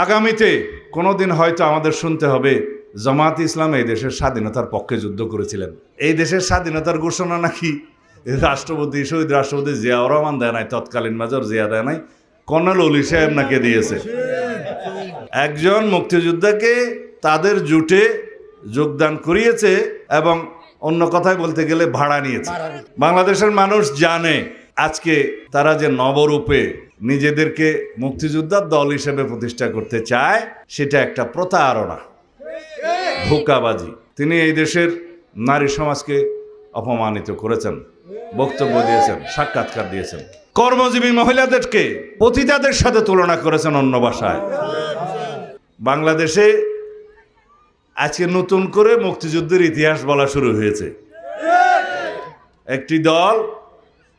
আগামীতে কোনোদিন হয়তো আমাদের শুনতে হবে জামাত ইসলাম এই দেশের স্বাধীনতার পক্ষে যুদ্ধ করেছিলেন। এই দেশের স্বাধীনতার ঘোষণা নাকি রাষ্ট্রপতি, শহীদ রাষ্ট্রপতি জিয়াউর রহমান দেয় নাই, তৎকালীন মেজর জিয়া দেয় নাই, কর্নেল অলি সাহেব নাকি দিয়েছে। একজন মুক্তিযোদ্ধাকে তাদের জোটে যোগদান করিয়েছে এবং অন্য কথায় বলতে গেলে ভাড়া নিয়েছে। বাংলাদেশের মানুষ জানে আজকে তারা যে নবরূপে নিজেদেরকে মুক্তিযোদ্ধার দল হিসেবে প্রতিষ্ঠা করতে চায়, সেটা একটা প্রতারণা, ধোঁকাবাজি। তিনি এই দেশের নারী সমাজকে অপমানিত করেছেন, বক্তব্য দিয়েছেন, সাক্ষাৎকার দিয়েছেন। কর্মজীবী মহিলাদেরকে পতিতাদের সাথে তুলনা করেছেন অন্য ভাষায়। বাংলাদেশে আজকে নতুন করে মুক্তিযুদ্ধের ইতিহাস বলা শুরু হয়েছে। একটি দল,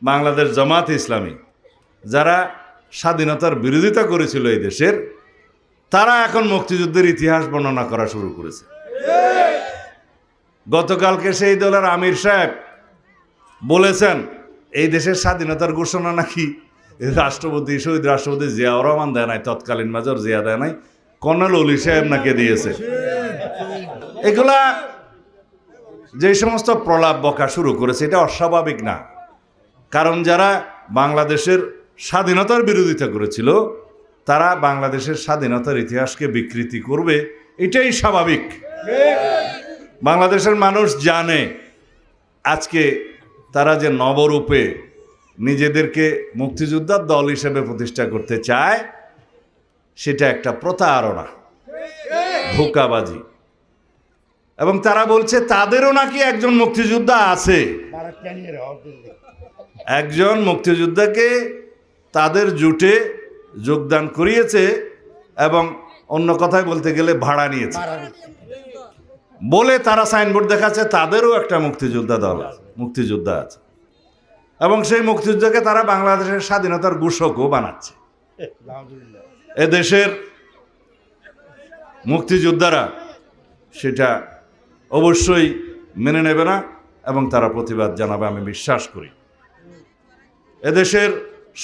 বাংলাদেশ জামাত ইসলামী, যারা স্বাধীনতার বিরোধিতা করেছিল এই দেশের, তারা এখন মুক্তিযুদ্ধের ইতিহাস বর্ণনা করা শুরু করেছে। গতকালকে সেই দলের আমির সাহেব বলেছেন এই দেশের স্বাধীনতার ঘোষণা নাকি রাষ্ট্রপতি, শহীদ রাষ্ট্রপতি জিয়াউর রহমান দেয় নাই, তৎকালীন মেজর জিয়া দেয় নাই, কর্নেল অলি সাহেব নাকি দিয়েছে। এগুলা যে সমস্ত প্রলাপ বকা শুরু করেছে, এটা অস্বাভাবিক না। কারণ যারা বাংলাদেশের স্বাধীনতার বিরোধিতা করেছিল, তারা বাংলাদেশের স্বাধীনতার ইতিহাসকে বিকৃতি করবে, এটাই স্বাভাবিক। বাংলাদেশের মানুষ জানে আজকে তারা যে নবরূপে নিজেদেরকে মুক্তিযোদ্ধার দল হিসেবে প্রতিষ্ঠা করতে চায়, সেটা একটা প্রতারণা, ধোঁকাবাজি। এবং তারা বলছে তাদেরও নাকি একজন মুক্তিযোদ্ধা আছে। একজন মুক্তিযোদ্ধাকে তাদের জোটে যোগদান করিয়েছে এবং অন্য কথায় বলতে গেলে ভাড়া নিয়েছে বলে তারা সাইনবোর্ড দেখাচ্ছে তাদেরও একটা মুক্তিযোদ্ধা দল আছে, মুক্তিযোদ্ধা আছে। এবং সেই মুক্তিযোদ্ধাকে তারা বাংলাদেশের স্বাধীনতার ঘোষকও বানাচ্ছে। এদেশের মুক্তিযোদ্ধারা সেটা অবশ্যই মেনে নেবে না এবং তারা প্রতিবাদ জানাবে, আমি বিশ্বাস করি। এদেশের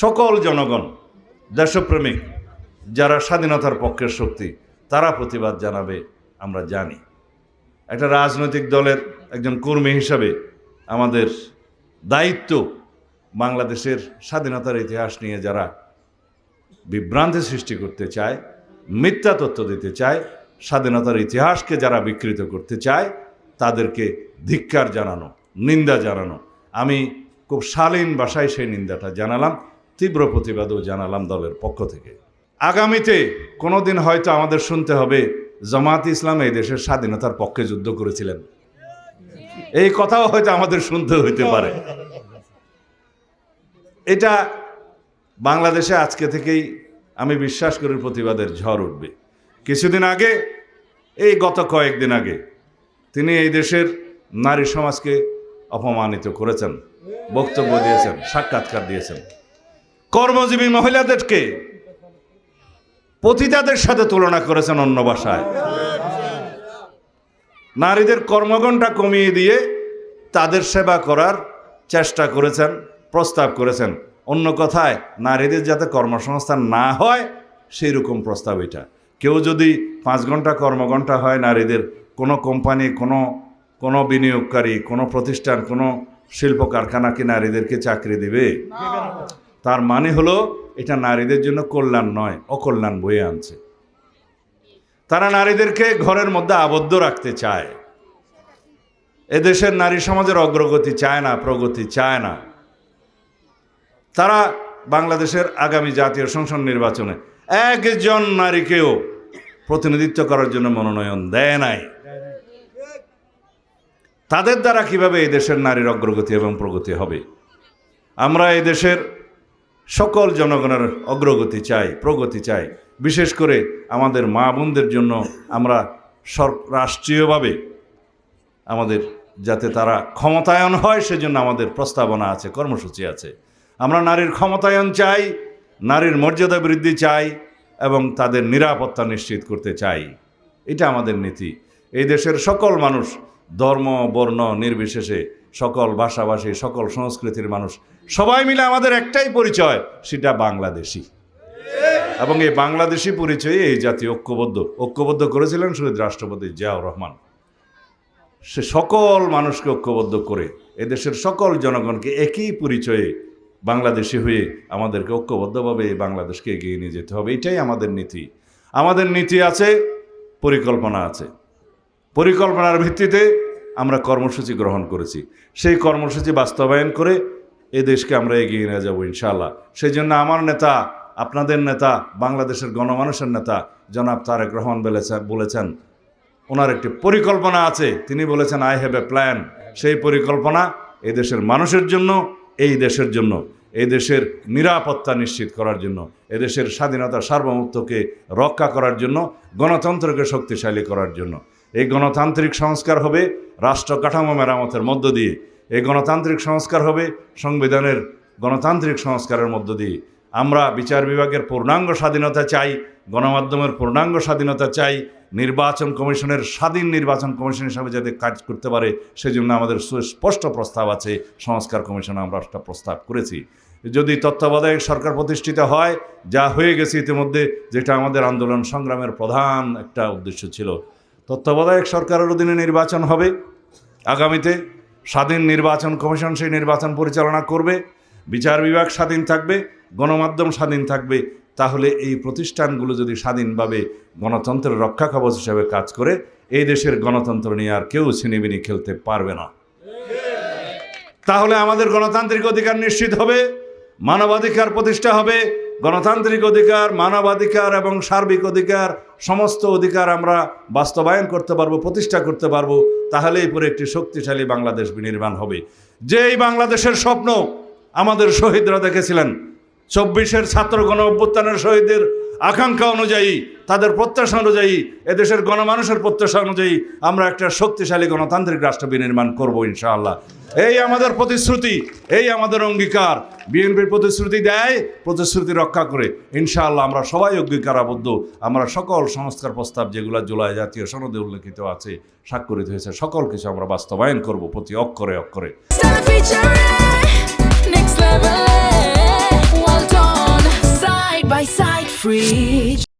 সকল জনগণ, দেশপ্রেমিক যারা স্বাধীনতার পক্ষের শক্তি, তারা প্রতিবাদ জানাবে, আমরা জানি। একটা রাজনৈতিক দলের একজন কর্মী হিসাবে আমাদের দায়িত্ব বাংলাদেশের স্বাধীনতার ইতিহাস নিয়ে যারা বিভ্রান্তি সৃষ্টি করতে চায়, মিথ্যা তথ্য দিতে চায়, স্বাধীনতার ইতিহাসকে যারা বিকৃত করতে চায়, তাদেরকে ধিক্কার জানানো, নিন্দা জানানো। আমি খুব শালীন ভাষায় সেই নিন্দাটা জানালাম, তীব্র প্রতিবাদও জানালাম দলের পক্ষ থেকে। আগামীতে কোনোদিন হয়তো আমাদের শুনতে হবে জামাত ইসলাম এই দেশের স্বাধীনতার পক্ষে যুদ্ধ করেছিলেন। এই কথাও হয়তো আমাদের শুনতে হইতে পারে। এটা বাংলাদেশে আজকে থেকেই আমি বিশ্বাস করি প্রতিবাদের ঝড় উঠবে। কিছুদিন আগে, এই গত কয়েকদিন আগে, তিনি এই দেশের নারী সমাজকে অপমানিত করেছেন, বক্তব্য দিয়েছেন, সাক্ষাৎকার দিয়েছেন। কর্মজীবী মহিলাদেরকে পতিতাদের সাথে তুলনা করেছেন অন্য ভাষায়। নারীদের কর্মঘণ্টা কমিয়ে দিয়ে তাদের সেবা করার চেষ্টা করেছেন, প্রস্তাব করেছেন। অন্য কথায় নারীদের যাতে কর্মসংস্থান না হয় সেই রকম প্রস্তাব এটা। কেউ যদি 5 ঘন্টা কর্মঘণ্টা হয় নারীদের, কোনো কোম্পানি, কোনো বিনিয়োগকারী, কোনো প্রতিষ্ঠান, কোনো শিল্প কারখানা কি নারীদেরকে চাকরি দিবে? তার মানে হলো এটা নারীদের জন্য কল্যাণ নয়, অকল্যাণ বয়ে আনছে। তারা নারীদেরকে ঘরের মধ্যে আবদ্ধ রাখতে চায়। এদেশের নারী সমাজের অগ্রগতি চায় না, প্রগতি চায় না। তারা বাংলাদেশের আগামী জাতীয় সংসদ নির্বাচনে একজন নারীকেও প্রতিনিধিত্ব করার জন্য মনোনয়ন দেয় নাই। তাদের দ্বারা কিভাবে এই দেশের নারীর অগ্রগতি এবং প্রগতি হবে? আমরা এই দেশের সকল জনগণের অগ্রগতি চাই, প্রগতি চাই। বিশেষ করে আমাদের মা বোনদের জন্য আমরা রাষ্ট্রীয়ভাবে আমাদের যাতে তারা ক্ষমতায়ন হয় সেজন্য আমাদের প্রস্তাবনা আছে, কর্মসূচি আছে। আমরা নারীর ক্ষমতায়ন চাই, নারীর মর্যাদা বৃদ্ধি চাই এবং তাদের নিরাপত্তা নিশ্চিত করতে চাই। এটা আমাদের নীতি। এই দেশের সকল মানুষ, ধর্ম বর্ণ নির্বিশেষে, সকল ভাষাভাষী, সকল সংস্কৃতির মানুষ, সবাই মিলে আমাদের একটাই পরিচয়, সেটা বাংলাদেশী। এবং এই বাংলাদেশি পরিচয়ে এই জাতি ঐক্যবদ্ধ করেছিলেন শহীদ রাষ্ট্রপতি জিয়াউর রহমান। সে সকল মানুষকে ঐক্যবদ্ধ করে এদেশের সকল জনগণকে একই পরিচয়ে বাংলাদেশি হয়ে আমাদেরকে ঐক্যবদ্ধভাবে এই বাংলাদেশকে এগিয়ে নিয়ে যেতে হবে। এটাই আমাদের নীতি। আমাদের নীতি আছে, পরিকল্পনা আছে। পরিকল্পনার ভিত্তিতে আমরা কর্মসূচি গ্রহণ করেছি। সেই কর্মসূচি বাস্তবায়ন করে এই দেশকে আমরা এগিয়ে নিয়ে যাব ইনশাআল্লাহ। সেই জন্য আমার নেতা, আপনাদের নেতা, বাংলাদেশের গণমানুষের নেতা জনাব তারেক রহমান বলেছেন ওনার একটি পরিকল্পনা আছে। তিনি বলেছেন আই হ্যাভ এ প্ল্যান। সেই পরিকল্পনা এই দেশের মানুষের জন্য, এই দেশের জন্য, এই দেশের নিরাপত্তা নিশ্চিত করার জন্য, এদেশের স্বাধীনতা সার্বভৌমত্বকে রক্ষা করার জন্য, গণতন্ত্রকে শক্তিশালী করার জন্য। এই গণতান্ত্রিক সংস্কার হবে রাষ্ট্র কাঠামো মেরামতের মধ্য দিয়ে। এই গণতান্ত্রিক সংস্কার হবে সংবিধানের গণতান্ত্রিক সংস্কারের মধ্য দিয়ে। আমরা বিচার বিভাগের পূর্ণাঙ্গ স্বাধীনতা চাই, গণমাধ্যমের পূর্ণাঙ্গ স্বাধীনতা চাই, নির্বাচন কমিশনের স্বাধীন নির্বাচন কমিশন হিসাবে যাতে কাজ করতে পারে সেজন্য আমাদের সুস্পষ্ট প্রস্তাব আছে। সংস্কার কমিশনে আমরা একটা প্রস্তাব করেছি। যদি তত্ত্বাবধায়ক সরকার প্রতিষ্ঠিত হয়, যা হয়ে গেছে ইতিমধ্যে, যেটা আমাদের আন্দোলন সংগ্রামের প্রধান একটা উদ্দেশ্য ছিল, তত্ত্বাবধায়ক সরকারের অধীনে নির্বাচন হবে আগামীতে। স্বাধীন নির্বাচন কমিশন সেই নির্বাচন পরিচালনা করবে, বিচার বিভাগ স্বাধীন থাকবে, গণমাধ্যম স্বাধীন থাকবে। তাহলে এই প্রতিষ্ঠানগুলো যদি স্বাধীনভাবে গণতন্ত্রের রক্ষা কবচ হিসেবে কাজ করে, এই দেশের গণতন্ত্র নিয়ে আর কেউ ছিনিমিনি খেলতে পারবে না। তাহলে আমাদের গণতান্ত্রিক অধিকার নিশ্চিত হবে, মানবাধিকার প্রতিষ্ঠা হবে। গণতান্ত্রিক অধিকার, মানবাধিকার এবং সার্বিক অধিকার, সমস্ত অধিকার আমরা বাস্তবায়ন করতে পারবো, প্রতিষ্ঠা করতে পারবো। তাহলেই পরে একটি শক্তিশালী বাংলাদেশ বিনির্মাণ হবে। যেই বাংলাদেশের স্বপ্ন আমাদের শহীদরা দেখেছিলেন, 24-এর ছাত্র গণ অভ্যুত্থানের শহীদদের আকাঙ্ক্ষা অনুযায়ী, তাদের প্রত্যাশা অনুযায়ী, এদেশের গণমানুষের প্রত্যাশা অনুযায়ী আমরা একটা শক্তিশালী গণতান্ত্রিক রাষ্ট্র বিনির্মাণ করব ইনশাআল্লাহ। এই আমাদের প্রতিশ্রুতি, এই আমাদের অঙ্গীকার। বিএনপির প্রতিশ্রুতি দেয়, প্রতিশ্রুতি রক্ষা করে। ইনশাআল্লাহ আমরা সবাই অঙ্গীকারাবদ্ধ। আমরা সকল সংস্কার প্রস্তাব যেগুলো জুলাই জাতীয় সনদে উল্লেখিত আছে, স্বাক্ষরিত হয়েছে, সকল কিছু আমরা বাস্তবায়ন করব প্রতি অক্ষরে অক্ষরে। Well done, side by side, free.